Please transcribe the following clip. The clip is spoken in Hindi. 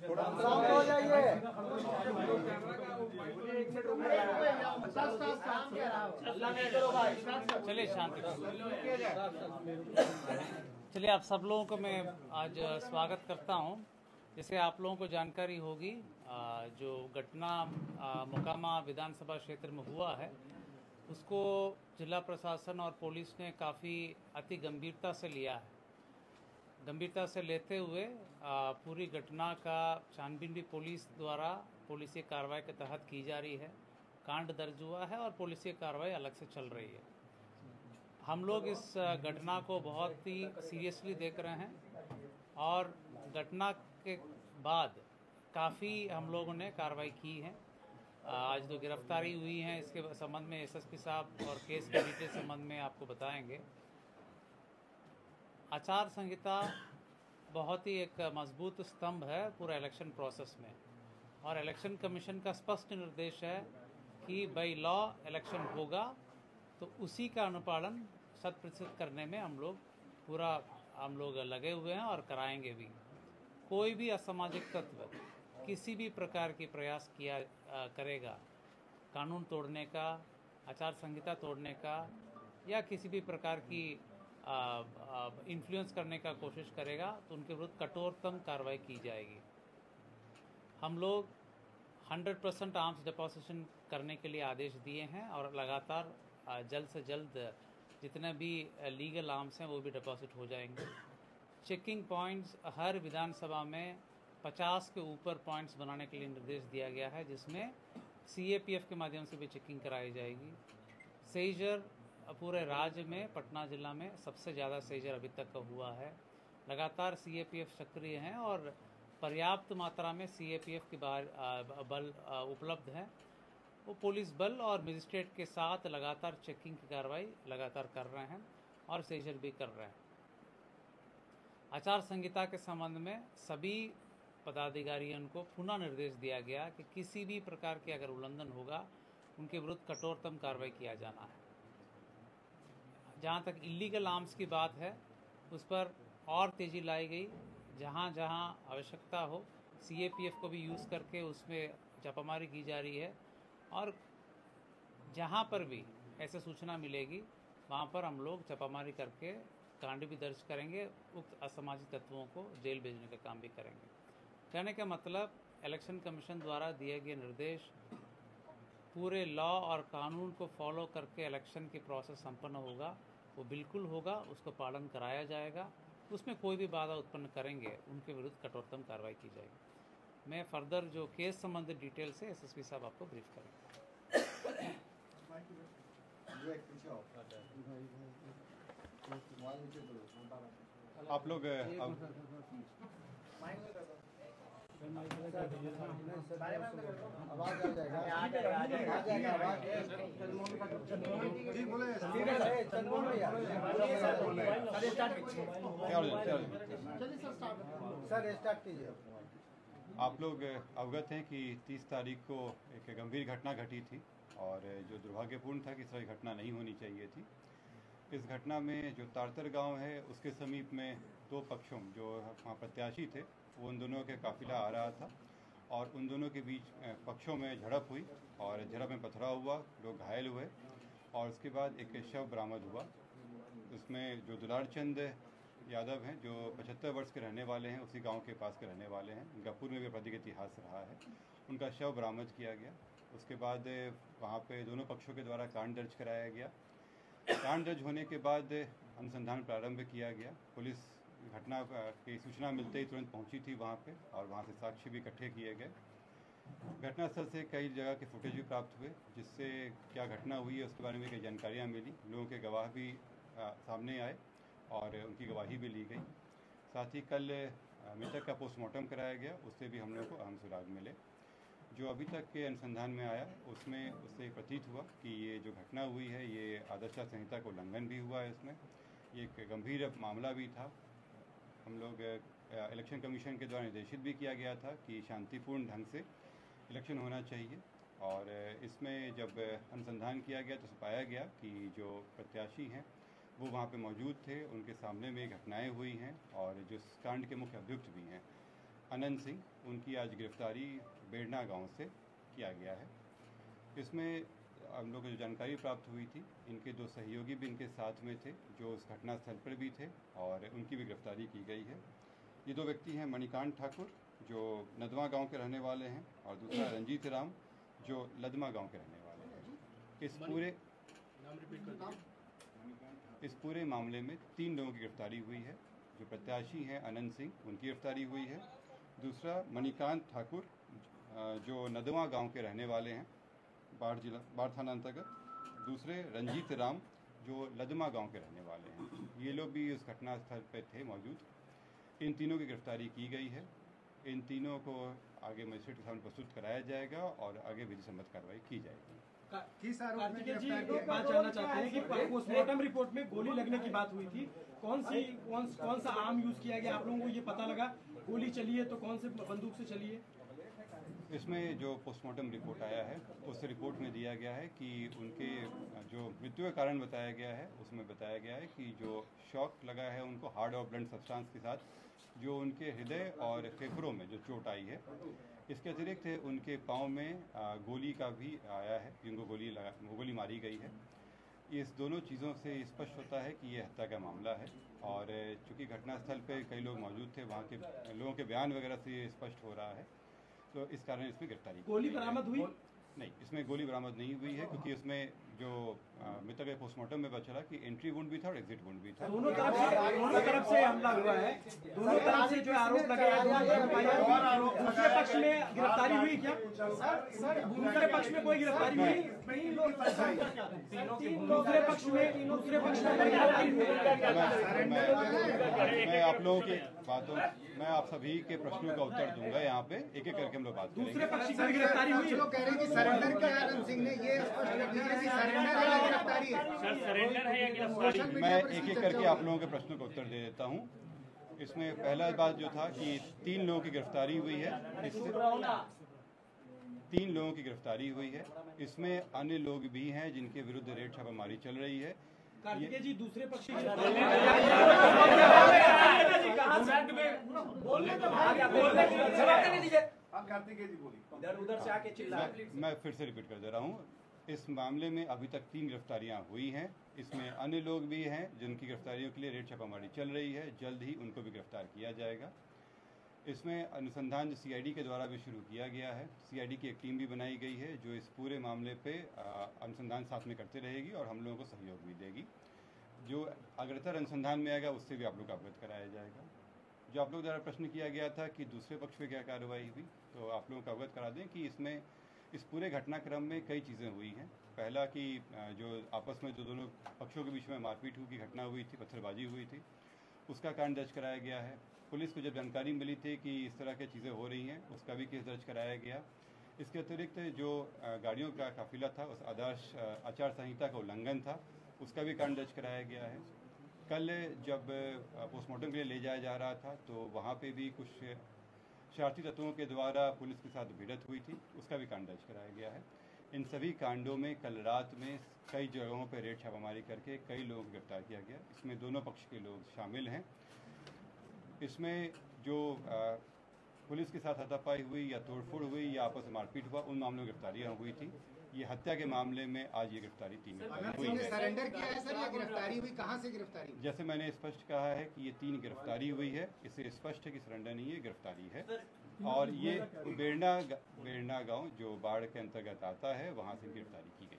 हो जाइए। चलिए शांति। चलिए आप सब लोगों को मैं आज स्वागत करता हूं। जैसे आप लोगों को जानकारी होगी, जो घटना मोकामा विधानसभा क्षेत्र में हुआ है उसको जिला प्रशासन और पुलिस ने काफ़ी अति गंभीरता से लिया है। गंभीरता से लेते हुए पूरी घटना का छानबीन भी पुलिस द्वारा पुलिसिय कार्रवाई के तहत की जा रही है। कांड दर्ज हुआ है और पुलिसिय कार्रवाई अलग से चल रही है। हम लोग इस घटना को बहुत ही सीरियसली देख रहे हैं और घटना के बाद काफ़ी हम लोगों ने कार्रवाई की है। आज जो गिरफ्तारी हुई है इसके संबंध में एसएसपी साहब और केस के डिटेल संबंध में आपको बताएंगे। आचार संहिता बहुत ही एक मजबूत स्तंभ है पूरा इलेक्शन प्रोसेस में, और इलेक्शन कमीशन का स्पष्ट निर्देश है कि बाई लॉ इलेक्शन होगा तो उसी का अनुपालन 100% करने में हम लोग लगे हुए हैं और कराएंगे भी। कोई भी असामाजिक तत्व किसी भी प्रकार की प्रयास करेगा कानून तोड़ने का, आचार संहिता तोड़ने का या किसी भी प्रकार की इन्फ्लुएंस करने का कोशिश करेगा तो उनके विरुद्ध कठोरतम कार्रवाई की जाएगी। हम लोग 100% आर्म्स डिपोजिशन करने के लिए आदेश दिए हैं और लगातार जल्द से जल्द जितने भी लीगल आर्म्स हैं वो भी डिपॉजिट हो जाएंगे। चेकिंग पॉइंट्स हर विधानसभा में 50 के ऊपर पॉइंट्स बनाने के लिए निर्देश दिया गया है, जिसमें सीएपीएफ के माध्यम से भी चेकिंग कराई जाएगी। सेजर पूरे राज्य में पटना जिला में सबसे ज़्यादा सेजर अभी तक का हुआ है। लगातार सीएपीएफ सक्रिय हैं और पर्याप्त मात्रा में सीएपीएफ के बल उपलब्ध है। वो पुलिस बल और मजिस्ट्रेट के साथ लगातार चेकिंग की कार्रवाई लगातार कर रहे हैं और सेजर भी कर रहे हैं। आचार संहिता के संबंध में सभी पदाधिकारियों को पुनः निर्देश दिया गया कि किसी भी प्रकार के अगर उल्लंघन होगा उनके विरुद्ध कठोरतम कार्रवाई किया जाना है। जहाँ तक इलीगल आर्म्स की बात है उस पर और तेज़ी लाई गई। जहाँ जहाँ आवश्यकता हो सीएपीएफ को भी यूज़ करके उसमें छापामारी की जा रही है, और जहाँ पर भी ऐसे सूचना मिलेगी वहाँ पर हम लोग छापामारी करके कांड भी दर्ज करेंगे, उक्त असामाजिक तत्वों को जेल भेजने का काम भी करेंगे। कहने का मतलब इलेक्शन कमीशन द्वारा दिए गए निर्देश पूरे लॉ और कानून को फॉलो करके इलेक्शन की प्रोसेस संपन्न होगा, वो बिल्कुल होगा, उसको पालन कराया जाएगा। उसमें कोई भी बाधा उत्पन्न करेंगे उनके विरुद्ध कठोरतम कार्रवाई की जाएगी। मैं फर्दर जो केस संबंधित डिटेल से एसएसपी साहब आपको ब्रीफ करेंगे। आप लोग आवाज आ जाएगा आवाज। सर स्टार्ट कीजिए। आप लोग अवगत हैं कि 30 तारीख को एक गंभीर घटना घटी थी और जो दुर्भाग्यपूर्ण था कि इस तरह की घटना नहीं होनी चाहिए थी। इस घटना में जो तारतर गांव है उसके समीप में दो पक्षों जो वहाँ प्रत्याशी थे वो उन दोनों के काफिला आ रहा था और उन दोनों के बीच पक्षों में झड़प हुई और झड़प में पथराव हुआ, लोग घायल हुए और उसके बाद एक शव बरामद हुआ। उसमें जो दुलार चंद यादव हैं जो 75 वर्ष के रहने वाले हैं, उसी गांव के पास के रहने वाले हैं, उनका पूर्व में भी आपराधिक इतिहास रहा है, उनका शव बरामद किया गया। उसके बाद वहाँ पे दोनों पक्षों के द्वारा कांड दर्ज कराया गया। कांड दर्ज होने के बाद अनुसंधान प्रारंभ किया गया। पुलिस घटना की सूचना मिलते ही तुरंत पहुंची थी वहाँ पे और वहाँ से साक्ष्य भी इकट्ठे किए गए। घटनास्थल से कई जगह के फुटेज भी प्राप्त हुए, जिससे क्या घटना हुई है उसके बारे में कई जानकारियाँ मिली। लोगों के गवाह भी सामने आए और उनकी गवाही भी ली गई। साथ ही कल मृतक का पोस्टमार्टम कराया गया, उससे भी हम लोगों को अहम सुराग मिले। जो अभी तक के अनुसंधान में आया उसमें उससे प्रतीत हुआ कि ये जो घटना हुई है ये आदर्श संहिता का उल्लंघन भी हुआ है। इसमें ये एक गंभीर मामला भी था। हम लोग इलेक्शन कमीशन के द्वारा निर्देशित भी किया गया था कि शांतिपूर्ण ढंग से इलेक्शन होना चाहिए, और इसमें जब अनुसंधान किया गया तो पाया गया कि जो प्रत्याशी हैं वो वहाँ पे मौजूद थे, उनके सामने में घटनाएं हुई हैं और जो कांड के मुख्य अभियुक्त भी हैं अनंत सिंह, उनकी आज गिरफ्तारी बेड़ना गांव से किया गया है। इसमें हम लोग को जो जानकारी प्राप्त हुई थी, इनके दो सहयोगी भी इनके साथ में थे जो उस घटनास्थल पर भी थे और उनकी भी गिरफ्तारी की गई है। ये दो व्यक्ति हैं मणिकांत ठाकुर जो नदवा गांव के रहने वाले हैं और दूसरा रंजीत राम जो लदमा गांव के रहने वाले हैं। इस पूरे मामले में 3 लोगों की गिरफ्तारी हुई है। जो प्रत्याशी हैं अनंत सिंह, उनकी गिरफ्तारी हुई है। दूसरा मणिकांत ठाकुर जो नदवा गांव के रहने वाले हैं, बाढ़ थाना अंतर्गत। दूसरे रंजीत राम जो लदमा गांव के रहने वाले हैं। ये लोग भी उस घटनास्थल पर थे मौजूद। इन तीनों की गिरफ्तारी की गई है। इन तीनों को आगे मजिस्ट्रेट के सामने प्रस्तुत कराया जाएगा और आगे विधि सम्मत कार्रवाई की जाएगी। किस आरोप में गिरफ्तार किया? बात जानना चाहते हैं कि पोस्टमार्टम रिपोर्ट में गोली लगने की बात हुई थी। कौन सा आर्म यूज किया गया, आप लोगों को ये पता लगा? गोली चली है तो कौन से बंदूक से चली है? इसमें जो पोस्टमार्टम रिपोर्ट आया है उस रिपोर्ट में दिया गया है कि उनके जो मृत्यु का कारण बताया गया है उसमें बताया गया है कि जो शॉक लगा है उनको हार्ड और ब्लंट सब्सटेंस के साथ, जो उनके हृदय और फेफड़ों में जो चोट आई है। इसके अतिरिक्त उनके पाँव में गोली का भी आया है, जिनको गोली मारी गई है। इस दोनों चीज़ों से स्पष्ट होता है कि ये हत्या का मामला है और चूँकि घटनास्थल पे कई लोग मौजूद थे, वहाँ के लोगों के बयान वगैरह से ये स्पष्ट हो रहा है, तो इस कारण इसमें गिरफ्तारी। गोली बरामद हुई? नहीं, इसमें गोली बरामद नहीं हुई है क्योंकि इसमें जो मृतक के पोस्टमार्टम में बचा कि एंट्री वुंड भी था और एग्जिट वुंड भी था। दोनों तरफ से हमला हुआ है। दोनों तरफ से जो आरोप लगे हैं, दूसरे पक्ष में गिरफ्तारी हुई क्या? दूसरे पक्ष में कोई गिरफ्तारी हुई? दूसरे पक्ष में मैं आप लोगों की बातों, मैं आप सभी के प्रश्नों का उत्तर दूंगा। यहाँ पे एक एक करके हम लोग बात करेंगे। दूसरे पक्ष की गिरफ्तारी हुई? लोग कह रहे हैं कि सरेंडर किया है अनंत सिंह ने, ये स्पष्ट कर दीजिए कि सरेंडर है या गिरफ्तारी है? सर सरेंडर है या गिरफ्तारी? मैं एक एक करके आप लोगों के प्रश्नों का उत्तर दे देता हूँ। इसमें पहला बात जो था कि 3 लोगों की गिरफ्तारी हुई है। इससे 3 लोगों की गिरफ्तारी हुई है। इसमें अन्य लोग भी हैं जिनके विरुद्ध रेड छापामारी चल रही है। कार्तिकेय जी, दूसरे पक्ष की मैं फिर से रिपीट कर दे रहा हूँ। इस मामले में अभी तक 3 गिरफ्तारियां हुई हैं। इसमें अन्य लोग भी हैं जिनकी गिरफ्तारियों के लिए रेड छापामारी चल रही है। जल्द ही उनको भी गिरफ्तार किया जाएगा। इसमें अनुसंधान सीआईडी के द्वारा भी शुरू किया गया है। सीआईडी की एक टीम भी बनाई गई है जो इस पूरे मामले पे अनुसंधान साथ में करते रहेगी और हम लोगों को सहयोग भी देगी। जो अग्रतर अनुसंधान में आएगा उससे भी आप लोग को अवगत कराया जाएगा। जो आप लोग द्वारा प्रश्न किया गया था कि दूसरे पक्ष पे क्या कार्रवाई हुई, तो आप लोगों को अवगत करा दें कि इसमें इस पूरे घटनाक्रम में कई चीज़ें हुई हैं। पहला कि जो आपस में जो दोनों पक्षों के बीच में मारपीट की घटना हुई थी, पत्थरबाजी हुई थी, उसका कारण दर्ज कराया गया है। पुलिस को जब जानकारी मिली थी कि इस तरह की चीज़ें हो रही हैं, उसका भी केस दर्ज कराया गया। इसके अतिरिक्त जो गाड़ियों का काफिला था उस आदर्श आचार संहिता का उल्लंघन था, उसका भी कारण दर्ज कराया गया है। कल जब पोस्टमार्टम के लिए ले जाया जा रहा था तो वहाँ पे भी कुछ शरारती तत्वों के द्वारा पुलिस के साथ भिड़ंत हुई थी, उसका भी कांड दर्ज कराया गया है। इन सभी कांडों में कल रात में कई जगहों पर रेड छापामारी करके कई लोगों को गिरफ्तार किया गया। इसमें दोनों पक्ष के लोग शामिल हैं। इसमें जो पुलिस के साथ हाथापाई हुई या तोड़फोड़ हुई या आपस में मारपीट हुआ, उन मामलों में गिरफ्तारियाँ हुई थी। ये हत्या के मामले में आज ये गिरफ्तारी 3 हुई है। सरेंडर किया है सर या गिरफ्तारी हुई? कहाँ से गिरफ्तारी हुई? जैसे मैंने स्पष्ट कहा है कि ये 3 गिरफ्तारी हुई है। इससे स्पष्ट है कि सरेंडर नहीं है, गिरफ्तारी है। और ये बेड़ना गांव जो बाढ़ के अंतर्गत आता है, वहाँ से गिरफ्तारी की गई।